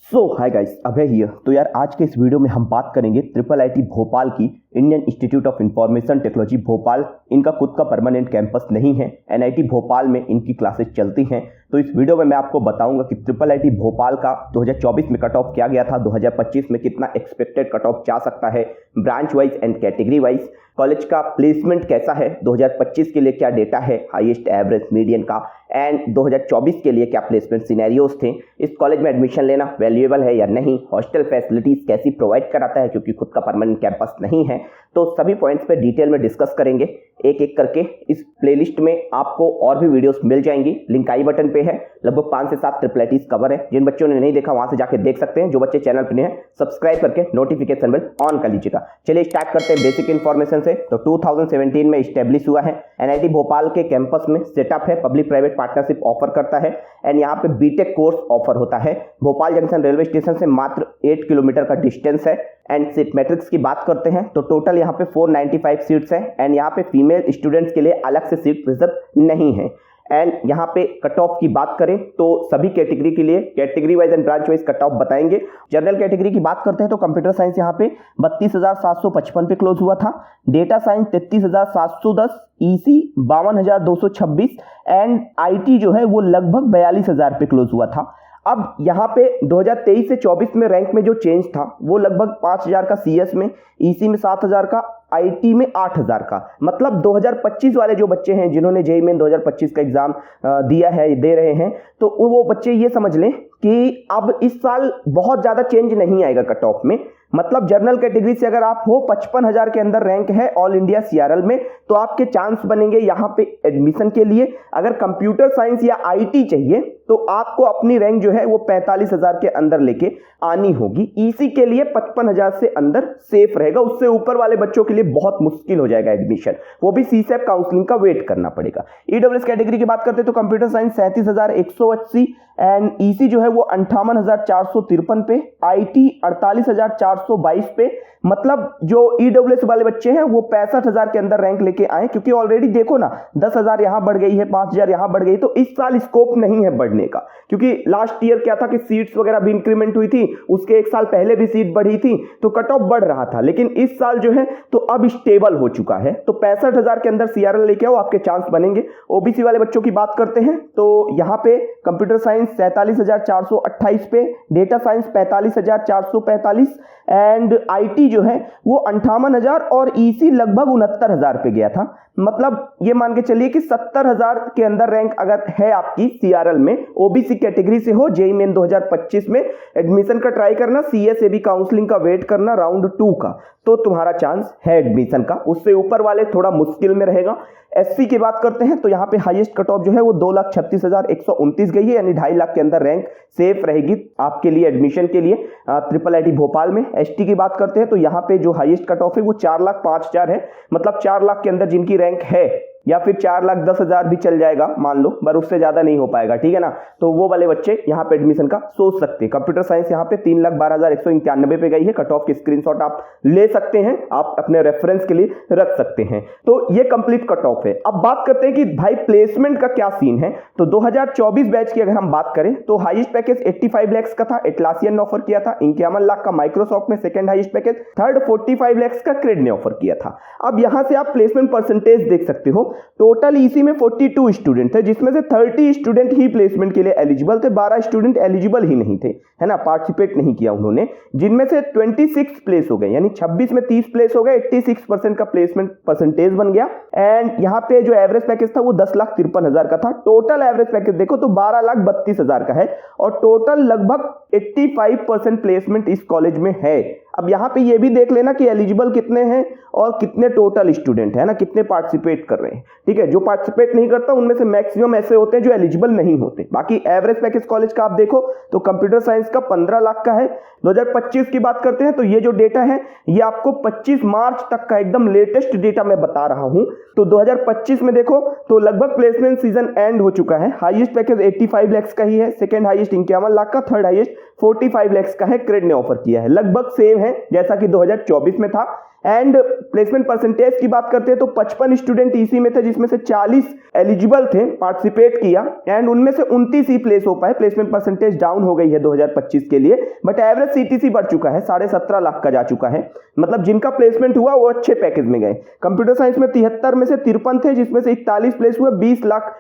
Hi guys, Abhay here. तो यार आज के इस वीडियो में हम बात करेंगे ट्रिपल आईटी भोपाल की, Indian institute of information technology Bhopal. इनका खुद का परमानेंट कैंपस नहीं है, एनआईटी भोपाल में इनकी क्लासेस चलती हैं। तो इस वीडियो में मैं आपको बताऊंगा कि ट्रिपल आईटी भोपाल का 2024 में कट ऑफ क्या गया था, 2025 में कितना एक्सपेक्टेड कट ऑफ जा सकता है, branch wise and category wise. College का प्लेसमेंट कैसा है, 2025 के लिए क्या डेटा है, हाईएस्ट एवरेज मीडियन का, एंड 2024 के लिए क्या प्लेसमेंट सिनेरियोज थे। इस कॉलेज में एडमिशन लेना वैल्यूएबल है या नहीं, हॉस्टल फैसिलिटीज कैसी प्रोवाइड कराता है क्योंकि खुद का परमानेंट कैंपस नहीं है। तो सभी पॉइंट्स पे डिटेल में डिस्कस करेंगे एक एक करके। इस प्लेलिस्ट में आपको और भी वीडियोस मिल जाएंगी, लिंक आई बटन पे है। लगभग 5 से 7 ट्रिपल आईटीज कवर है। जिन बच्चों ने नहीं देखा वहां से जाके देख सकते हैं। जो बच्चे चैनल पे नए हैं सब्सक्राइब करके नोटिफिकेशन बेल ऑन कर लीजिएगा। चलिए स्टार्ट करते हैं बेसिक इन्फॉर्मेशन से। तो 2017 में स्टैब्लिश हुआ है। एनआईटी भोपाल के कैंपस में सेटअप है, पब्लिक प्राइवेट पार्टनरशिप ऑफर करता है एंड यहाँ पे बीटेक कोर्स ऑफर होता है। भोपाल जंक्शन रेलवे स्टेशन से मात्र 8 किलोमीटर का डिस्टेंस है। एंड सीट मैट्रिक्स की बात करते हैं तो टोटल यहाँ पे 495 सीट्स हैं एंड यहाँ पे फीमेल स्टूडेंट्स के लिए अलग से सीट रिजर्व नहीं है। एंड यहाँ पे कट ऑफ की बात करें तो सभी कैटेगरी के लिए category wise and branch wise cut off बताएंगे। जनरल कैटेगरी की बात करते हैं तो कंप्यूटर साइंस यहाँ पे 32,755 पे क्लोज हुआ था, data science 33,710, EC 52,226 and IT जो है वो लगभग 42,000 पे क्लोज हुआ था। अब यहाँ पे 2023 से 24 में रैंक में जो चेंज था वो लगभग 5,000 का सीएस में, ईसी में 7,000 का, आईटी में 8,000 का। मतलब 2025 वाले जो बच्चे हैं जिन्होंने जेईई मेन 2025 का एग्जाम दिया है, दे रहे हैं, तो वो बच्चे ये समझ लें कि अब इस साल बहुत ज्यादा चेंज नहीं आएगा कट ऑफ में। मतलब जनरल कैटेगरी से अगर आप हो 55,000 के अंदर रैंक है ऑल इंडिया सीआरएल में तो आपके चांस बनेंगे यहाँ पे एडमिशन के लिए। अगर कंप्यूटर साइंस या आईटी चाहिए तो आपको अपनी रैंक जो है वो 45,000 के अंदर लेके आनी होगी। ईसी के लिए 55,000 से अंदर सेफ रहेगा, उससे ऊपर वाले बच्चों के लिए बहुत मुश्किल हो जाएगा एडमिशन, वो भी सीसेप काउंसलिंग का वेट करना पड़ेगा। ईडब्ल्यूएस कैटेगरी की बात करते हैं तो कंप्यूटर साइंस 37,180 एंड ईसी जो है वो 58,453 पे, आईटी 48,422 पे। मतलब जो ईडब्ल्यूएस वाले बच्चे हैं वो 65,000 के अंदर रैंक लेके आए, क्योंकि ऑलरेडी देखो ना 10,000 यहां बढ़ गई है, 5,000 यहां बढ़ गई, तो इस साल स्कोप नहीं है बढ़ने का। क्योंकि लास्ट ईयर क्या था कि सीट्स वगैरह भी इंक्रीमेंट हुई थी, उसके एक साल पहले भी सीट बढ़ी थी तो कट ऑफ बढ़ रहा था, लेकिन इस साल जो है तो अब स्टेबल हो चुका है। तो 65,000 के अंदर सीआरएल लेके आओ, आपके चांस बनेंगे। ओबीसी वाले बच्चों की बात करते हैं तो यहां पे कंप्यूटर साइंस 47,428 पे, डेटा साइंस 45,445 एंड आईटी जो है वो 58,000 और ईसी लगभग 69,000 पे गया था। मतलब ये मान के चलिए कि 70,000 के अंदर रैंक अगर है आपकी सीआरएल में, ओबीसी कैटेगरी से हो, जेईई मेन 2025 में एडमिशन का ट्राई करना, सीएसएबी काउंसलिंग का वेट करना राउंड 2 का, तो तुम्हारा चांस है एडमिशन का। उससे ऊपर वाले थोड़ा मुश्किल में रहेगा। एससी की बात करते हैं तो यहाँ पे हाईएस्ट कट ऑफ जो है वो 2,36,129 गई है, यानी 2.5 लाख के अंदर रैंक सेफ रहेगी आपके लिए एडमिशन के लिए ट्रिपल आईटी भोपाल में। एसटी की बात करते हैं तो यहाँ पे जो हाईएस्ट कट ऑफ है वो 4,05,000 है। मतलब 4 लाख के अंदर जिनकी रैंक है, या फिर 4,10,000 भी चल जाएगा मान लो, पर उससे ज्यादा नहीं हो पाएगा, ठीक है ना। तो वो वाले बच्चे यहाँ पे एडमिशन का सोच सकते हैं। कंप्यूटर साइंस यहाँ पे 3,12,191 पे गई है। कट ऑफ की स्क्रीनशॉट आप ले सकते हैं, आप अपने रेफरेंस के लिए रख सकते हैं। तो ये कंप्लीट कट ऑफ है। अब बात करते हैं कि भाई प्लेसमेंट का क्या सीन है। तो 2024 बैच की अगर हम बात करें तो हाईएस्ट पैकेज 85 लाख का था, एटलासियन ने ऑफर किया था। 51 लाख का माइक्रोसॉफ्ट में second highest package, third 45 lakh का क्रेड ने ऑफर किया था। अब यहां से आप प्लेसमेंट परसेंटेज देख सकते हो। टोटल ईसी में 42 स्टूडेंट थे, जिसमें से 30 स्टूडेंट ही प्लेसमेंट के लिए एलिजिबल थे, 12 स्टूडेंट एलिजिबल ही नहीं थे, है ना, पार्टिसिपेट नहीं किया उन्होंने, जिनमें से 26 प्लेस हो गए, यानी 26 में 30 प्लेस हो गए, 86% का प्लेसमेंट परसेंटेज बन गया। एंड यहाँ पे जो एवरेज पैकेज था वो 10,53,000 का था। टोटल एवरेज पैकेज देखो तो 12,32,000 का है और टोटल लगभग 85% प्लेसमेंट इस कॉलेज में है। अब यहाँ पे ये भी देख लेना कि एलिजिबल कितने हैं और कितने टोटल स्टूडेंट है ना, कितने पार्टिसिपेट कर रहे हैं, ठीक है। जो पार्टिसिपेट नहीं करता उनमें से मैक्सिमम ऐसे होते हैं जो एलिजिबल नहीं होते। बाकी एवरेज पैकेज कॉलेज का आप देखो तो कंप्यूटर साइंस का 15 लाख का है। 2025 की बात करते हैं तो ये जो डेटा है ये आपको 25 मार्च तक का एकदम लेटेस्ट डेटा मैं बता रहा हूं। तो 2025 में देखो तो लगभग प्लेसमेंट सीजन एंड हो चुका है। हाईएस्ट पैकेज 85 लाख का ही है, सेकंड हाईएस्ट 51 लाख का, थर्ड हाईएस्ट 45 लाख का है, क्रेड ने ऑफर किया है। लगभग सेम है जैसा कि 2024 में था। एंड प्लेसमेंट परसेंटेज की बात करते हैं तो 55 स्टूडेंट ईसी में थे, जिसमें से 40 एलिजिबल थे, पार्टिसिपेट किया, एंड उनमें से 29 ही प्लेस हो पाए। प्लेसमेंट परसेंटेज डाउन हो गई है 2025 के लिए, बट एवरेज सीटीसी बढ़ चुका है, 17.5 लाख का जा चुका है। मतलब जिनका प्लेसमेंट हुआ वो अच्छे पैकेज में गए। कंप्यूटर साइंस में 73 में से 53 थे, जिसमें से 41 प्लेस हुए, 20 लाख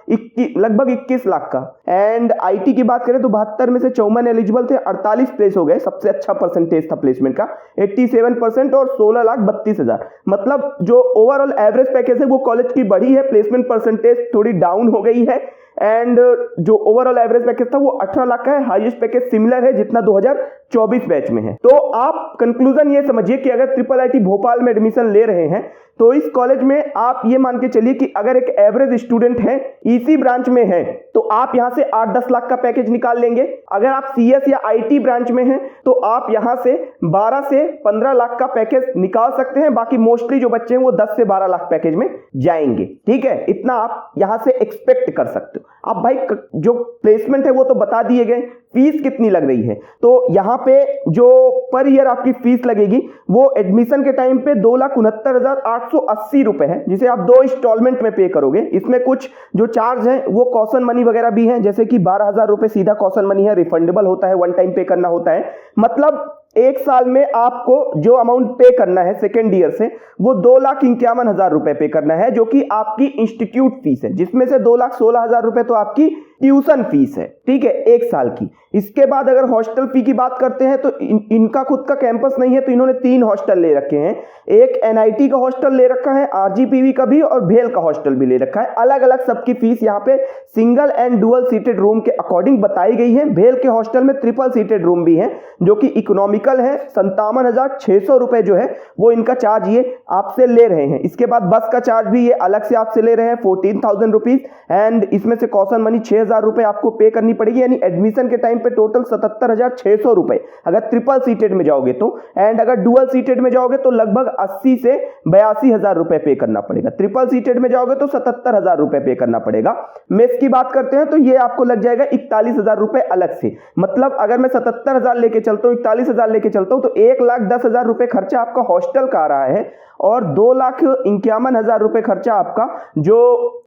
लगभग 21 लाख का। एंड आईटी की बात करें तो 72 में से 54 एलिजिबल थे, 48 प्लेस हो गए, सबसे अच्छा परसेंटेज था प्लेसमेंट का 87% और 16,32,000। मतलब जो ओवरऑल एवरेज पैकेज है वो कॉलेज की बढ़ी है, प्लेसमेंट परसेंटेज थोड़ी डाउन हो गई है। एंड जो ओवरऑल एवरेज पैकेज था वो 18 लाख का है, हाईएस्ट पैकेज सिमिलर है जितना 2024 बैच में है। तो आप कंक्लूजन ये समझिए कि अगर ट्रिपल आईटी भोपाल में एडमिशन ले रहे हैं तो इस कॉलेज में आप ये मान के चलिए कि अगर एक एवरेज स्टूडेंट है, ईसी ब्रांच में है, तो आप यहां से 8-10 लाख का पैकेज निकाल लेंगे। अगर आप सीएस या आईटी ब्रांच में हैं तो आप यहां से 12 से 15 लाख का पैकेज निकाल सकते हैं। बाकी मोस्टली जो बच्चे हैं वो 10 से 12 लाख पैकेज में जाएंगे। ठीक है, इतना आप यहां से एक्सपेक्ट कर सकते हो। अब भाई जो प्लेसमेंट है वो तो बता दिए गए, फीस कितनी लग रही है। तो यहां पे जो पर ईयर आपकी फीस लगेगी वो एडमिशन के टाइम पे 2,69,880 रुपए है, जिसे आप 2 इंस्टॉलमेंट में पे करोगे। इसमें कुछ जो चार्ज है वो कॉशन मनी वगैरह भी है, जैसे कि 12,000 रुपए सीधा कॉशन मनी है, रिफंडेबल होता है, वन टाइम पे करना होता है। मतलब एक साल में आपको जो अमाउंट पे करना है सेकेंड ईयर से वो 2,51,000 रुपए पे करना है, जो कि आपकी इंस्टीट्यूट फीस है, जिसमें से 2,16,000 रुपए तो आपकी ट्यूशन फीस है। ठीक है, एक साल की। इसके बाद अगर हॉस्टल फी की बात करते हैं तो इनका खुद का कैंपस नहीं है, तो इन्होंने 3 हॉस्टल ले रखे हैं। एक एनआईटी का हॉस्टल ले रखा है, आरजीपीवी का भी, और भेल का हॉस्टल भी ले रखा है। अलग अलग सबकी फीस यहाँ पे single and dual seated room के अकॉर्डिंग बताई गई है। भेल के हॉस्टल में ट्रिपल सीटेड रूम भी है जो कि इकोनॉमिकल है। 57,600 रुपए जो है वो इनका चार्ज ये आपसे ले रहे हैं। इसके बाद बस का चार्ज भी ये अलग से आपसे ले रहे हैं 14,000 रुपीज, एंड इसमें से कॉशन मनी 6,000 रुपए आपको पे करनी पड़ेगी। यानी एडमिशन के टाइम पे टोटल 77,600 रुपए अगर ट्रिपल सीटेड में जाओगे तो, एंड अगर डुअल सीटेड में जाओगे तो लगभग 80 से 82,000 रुपए पे करना पड़ेगा। ट्रिपल सीटेड में जाओगे तो 77,000 रुपए पे करना पड़ेगा। मेस की बात करते हैं तो ये आपको लग जाएगा 41,000 रुपए अलग से। मतलब अगर मैं 77,000 लेके चलता हूं, 41,000 लेके चलता हूं, तो 1,10,000 रुपए खर्चा आपका हॉस्टल का आ रहा है, और 2,51,000 रुपए खर्चा आपका जो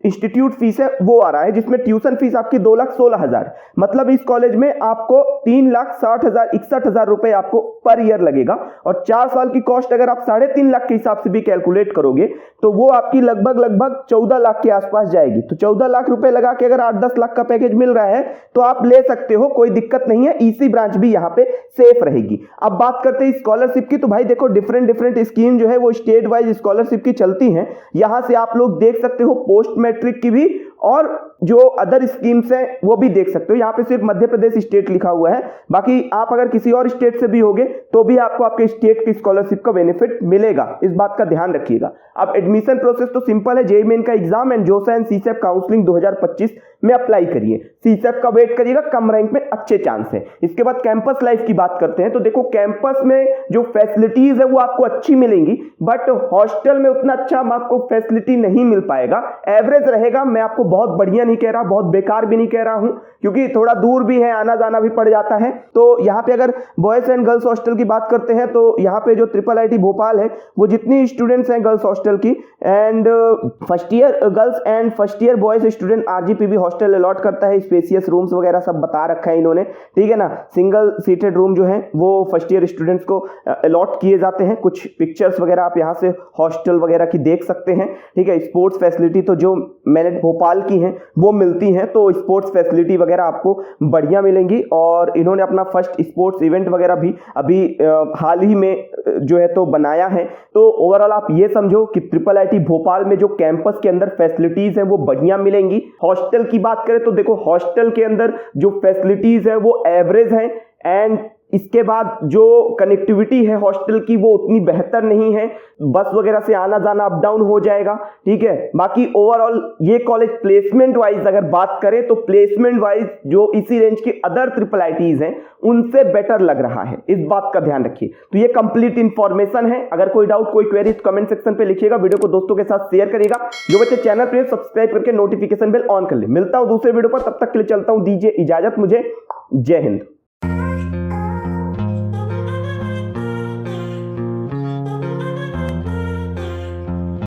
इंस्टीट्यूट फीस है वो आ रहा है, जिसमें ट्यूशन फीस आपकी 2,16,000। मतलब इस कॉलेज में आपको 3,60,61,000 रुपए आपको पर ईयर लगेगा। और 4 साल की कॉस्ट अगर आप 3.5 लाख के हिसाब से भी कैलकुलेट करोगे तो वो आपकी लगभग 14 लाख के आसपास जाएगी। तो 14 लाख रुपए लगा के अगर 8-10 लाख का पैकेज मिल रहा है तो आप ले सकते हो, कोई दिक्कत नहीं है। ईसी ब्रांच भी यहाँ पे सेफ रहेगी। अब बात करते हैं स्कॉलरशिप की, तो भाई देखो डिफरेंट स्कीम जो है वो स्टेट वाइज स्कॉलरशिप की चलती हैं। यहां से आप लोग देख सकते हो पोस्ट मैट्रिक की भी, और जो अदर स्कीम्स हैं वो भी देख सकते हो। यहां पे सिर्फ मध्य प्रदेश स्टेट लिखा हुआ है, बाकी आप अगर किसी और स्टेट से भी होगे तो भी आपको आपके स्टेट की स्कॉलरशिप का बेनिफिट मिलेगा। इस बात का ध्यान रखिएगा। अब एडमिशन प्रोसेस तो सिंपल है, जेईई मेन का एग्जाम एंड जोसा एंड सीसेप काउंसलिंग 2025 में अप्लाई करिए। सीसेप का वेट करिएगा, कम रैंक में अच्छे चांस है। इसके बाद कैंपस लाइफ की बात करते हैं तो देखो कैंपस में जो फैसिलिटीज है वो आपको अच्छी मिलेंगी, बट हॉस्टल में उतना अच्छा आपको फैसिलिटी नहीं मिल पाएगा। एवरेज रहेगा, मैं आपको बहुत बढ़िया नहीं कह रहा, बहुत बेकार भी नहीं कह रहा हूं, क्योंकि थोड़ा दूर भी है, आना जाना भी पड़ जाता है। तो यहाँ पे अगर बॉयज एंड गर्ल्स हॉस्टल की बात करते हैं तो यहाँ पे जो ट्रिपल आईटी भोपाल है वो जितनी स्टूडेंट्स हैं गर्ल्स हॉस्टल की, and first year girls and first year boys student RGPV hostel allot करता है। स्पेसियस रूम्स वगैरह सब बता रखा है इन्होंने, ठीक है ना। सिंगल सीटेड रूम जो है वो फर्स्ट ईयर स्टूडेंट्स को अलॉट किए जाते हैं। कुछ पिक्चर्स वगैरह आप यहाँ से हॉस्टल वगैरह की देख सकते हैं, ठीक है। स्पोर्ट्स फैसिलिटी तो जो मैंने भोपाल की हैं वो मिलती हैं, तो स्पोर्ट्स फैसिलिटी वगैरह आपको बढ़िया मिलेंगी। और इन्होंने अपना फर्स्ट स्पोर्ट्स इवेंट वगैरह भी अभी हाल ही में जो है तो बनाया है। तो ओवरऑल आप ये समझो कि ट्रिपल आईटी भोपाल में जो कैंपस के अंदर फैसिलिटीज हैं वो बढ़िया मिलेंगी। हॉस्टल की बात करें तो देखो हॉस्टल के अंदर जो फैसिलिटीज है वो एवरेज है, एंड इसके बाद जो कनेक्टिविटी है हॉस्टल की वो उतनी बेहतर नहीं है, बस वगैरह से आना जाना अप डाउन हो जाएगा, ठीक है। बाकी ओवरऑल ये कॉलेज प्लेसमेंट वाइज अगर बात करें तो प्लेसमेंट वाइज जो इसी रेंज की अदर ट्रिपल आईटीज हैं उनसे बेटर लग रहा है, इस बात का ध्यान रखिए। तो ये कंप्लीट इंफॉर्मेशन है। अगर कोई डाउट कोई क्वेरी कमेंट सेक्शन पे लिखिएगा, वीडियो को दोस्तों के साथ शेयर करिएगा। जो बच्चे चैनल पर सब्सक्राइब करके नोटिफिकेशन बेल ऑन कर ले। मिलता हूं दूसरे वीडियो पर, तब तक के लिए चलता हूं, दीजिए इजाजत मुझे। जय हिंद।